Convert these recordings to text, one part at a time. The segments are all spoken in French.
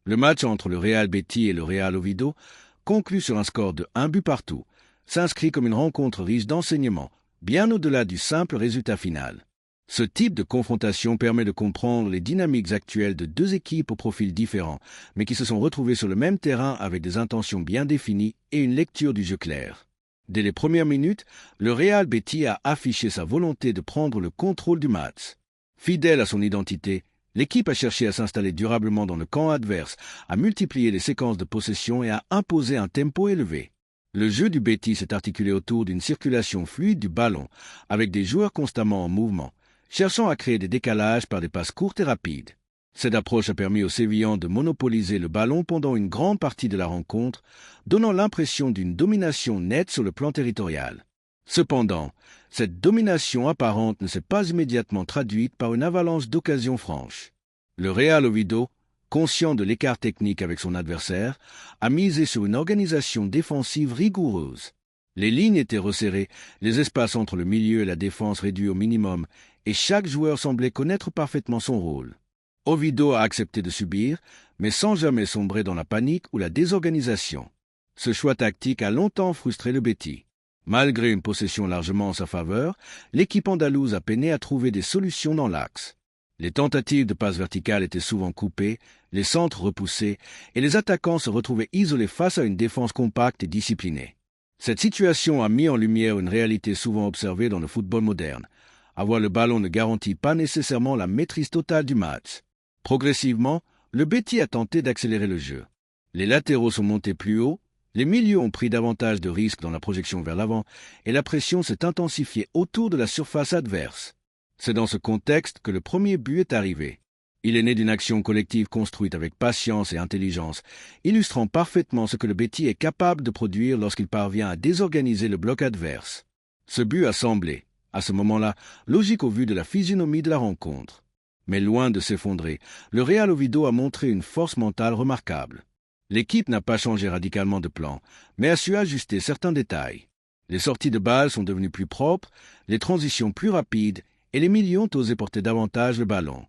Le match entre le Real Betis et le Real Oviedo, conclu sur un score de 1 but partout, s'inscrit comme une rencontre riche d'enseignements, bien au-delà du simple résultat final. Ce type de confrontation permet de comprendre les dynamiques actuelles de deux équipes aux profils différents, mais qui se sont retrouvées sur le même terrain avec des intentions bien définies et une lecture du jeu claire. Dès les premières minutes, le Real Betis a affiché sa volonté de prendre le contrôle du match. Fidèle à son identité, l'équipe a cherché à s'installer durablement dans le camp adverse, à multiplier les séquences de possession et à imposer un tempo élevé. Le jeu du Betis s'est articulé autour d'une circulation fluide du ballon, avec des joueurs constamment en mouvement, cherchant à créer des décalages par des passes courtes et rapides. Cette approche a permis aux Sévillans de monopoliser le ballon pendant une grande partie de la rencontre, donnant l'impression d'une domination nette sur le plan territorial. Cependant, cette domination apparente ne s'est pas immédiatement traduite par une avalanche d'occasions franches. Le Real Oviedo, conscient de l'écart technique avec son adversaire, a misé sur une organisation défensive rigoureuse. Les lignes étaient resserrées, les espaces entre le milieu et la défense réduits au minimum, et chaque joueur semblait connaître parfaitement son rôle. Oviedo a accepté de subir, mais sans jamais sombrer dans la panique ou la désorganisation. Ce choix tactique a longtemps frustré le Betis. Malgré une possession largement en sa faveur, l'équipe andalouse a peiné à trouver des solutions dans l'axe. Les tentatives de passe verticale étaient souvent coupées, les centres repoussés, et les attaquants se retrouvaient isolés face à une défense compacte et disciplinée. Cette situation a mis en lumière une réalité souvent observée dans le football moderne. Avoir le ballon ne garantit pas nécessairement la maîtrise totale du match. Progressivement, le Betis a tenté d'accélérer le jeu. Les latéraux sont montés plus haut, les milieux ont pris davantage de risques dans la projection vers l'avant, et la pression s'est intensifiée autour de la surface adverse. C'est dans ce contexte que le premier but est arrivé. Il est né d'une action collective construite avec patience et intelligence, illustrant parfaitement ce que le Betis est capable de produire lorsqu'il parvient à désorganiser le bloc adverse. Ce but a semblé, à ce moment-là, logique au vu de la physionomie de la rencontre. Mais loin de s'effondrer, le Real Oviedo a montré une force mentale remarquable. L'équipe n'a pas changé radicalement de plan, mais a su ajuster certains détails. Les sorties de balles sont devenues plus propres, les transitions plus rapides, et les milieux ont osé porter davantage le ballon.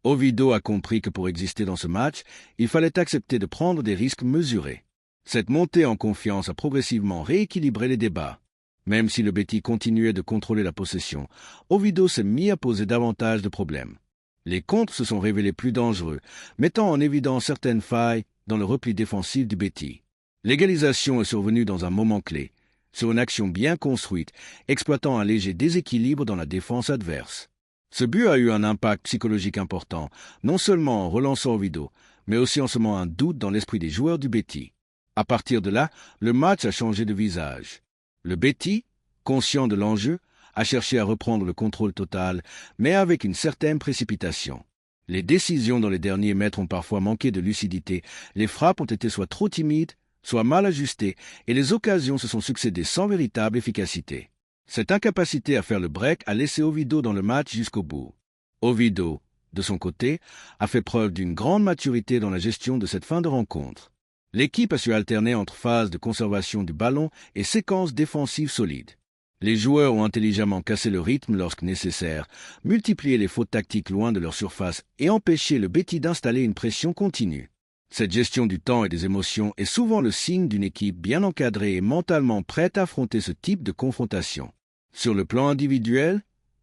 Oviedo a compris que pour exister dans ce match, il fallait accepter de prendre des risques mesurés. Cette montée en confiance a progressivement rééquilibré les débats. Même si le Betis continuait de contrôler la possession, Oviedo s'est mis à poser davantage de problèmes. Les contres se sont révélés plus dangereux, mettant en évidence certaines failles dans le repli défensif du Betis. L'égalisation est survenue dans un moment clé, sur une action bien construite, exploitant un léger déséquilibre dans la défense adverse. Ce but a eu un impact psychologique important, non seulement en relançant Oviedo, mais aussi en semant un doute dans l'esprit des joueurs du Betis. À partir de là, le match a changé de visage. Le Betis, conscient de l'enjeu, a cherché à reprendre le contrôle total, mais avec une certaine précipitation. Les décisions dans les derniers mètres ont parfois manqué de lucidité, les frappes ont été soit trop timides, soit mal ajustées, et les occasions se sont succédé sans véritable efficacité. Cette incapacité à faire le break a laissé Oviedo dans le match jusqu'au bout. Oviedo, de son côté, a fait preuve d'une grande maturité dans la gestion de cette fin de rencontre. L'équipe a su alterner entre phases de conservation du ballon et séquences défensives solides. Les joueurs ont intelligemment cassé le rythme lorsque nécessaire, multiplié les fautes tactiques loin de leur surface et empêché le Betis d'installer une pression continue. Cette gestion du temps et des émotions est souvent le signe d'une équipe bien encadrée et mentalement prête à affronter ce type de confrontation. Sur le plan individuel,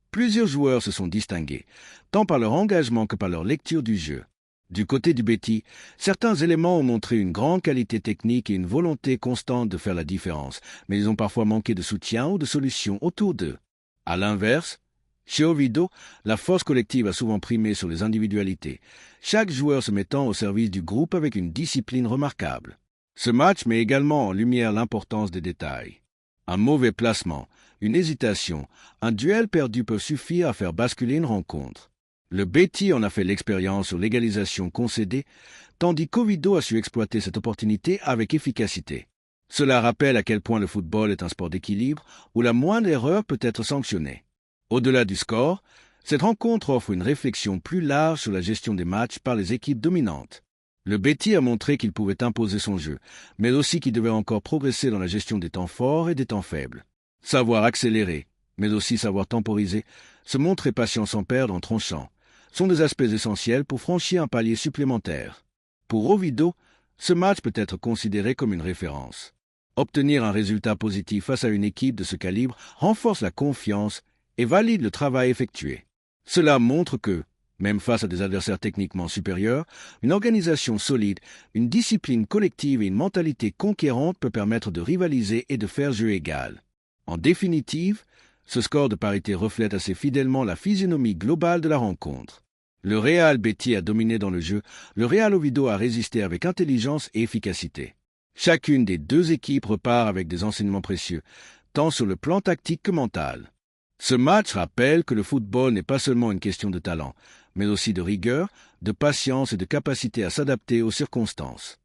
plusieurs joueurs se sont distingués, tant par leur engagement que par leur lecture du jeu. Du côté du Betis, certains éléments ont montré une grande qualité technique et une volonté constante de faire la différence, mais ils ont parfois manqué de soutien ou de solutions autour d'eux. À l'inverse, chez Oviedo, la force collective a souvent primé sur les individualités, chaque joueur se mettant au service du groupe avec une discipline remarquable. Ce match met également en lumière l'importance des détails. Un mauvais placement, une hésitation, un duel perdu peuvent suffire à faire basculer une rencontre. Le Betis en a fait l'expérience sur l'égalisation concédée, tandis qu'Oviedo a su exploiter cette opportunité avec efficacité. Cela rappelle à quel point le football est un sport d'équilibre où la moindre erreur peut être sanctionnée. Au-delà du score, cette rencontre offre une réflexion plus large sur la gestion des matchs par les équipes dominantes. Le Betis a montré qu'il pouvait imposer son jeu, mais aussi qu'il devait encore progresser dans la gestion des temps forts et des temps faibles. Savoir accélérer, mais aussi savoir temporiser, se montrer patient sans perdre en tranchant, sont des aspects essentiels pour franchir un palier supplémentaire. Pour Oviedo, ce match peut être considéré comme une référence. Obtenir un résultat positif face à une équipe de ce calibre renforce la confiance et valide le travail effectué. Cela montre que, même face à des adversaires techniquement supérieurs, une organisation solide, une discipline collective et une mentalité conquérante peut permettre de rivaliser et de faire jeu égal. En définitive, ce score de parité reflète assez fidèlement la physionomie globale de la rencontre. Le Real Betis a dominé dans le jeu, le Real Oviedo a résisté avec intelligence et efficacité. Chacune des deux équipes repart avec des enseignements précieux, tant sur le plan tactique que mental. Ce match rappelle que le football n'est pas seulement une question de talent, mais aussi de rigueur, de patience et de capacité à s'adapter aux circonstances.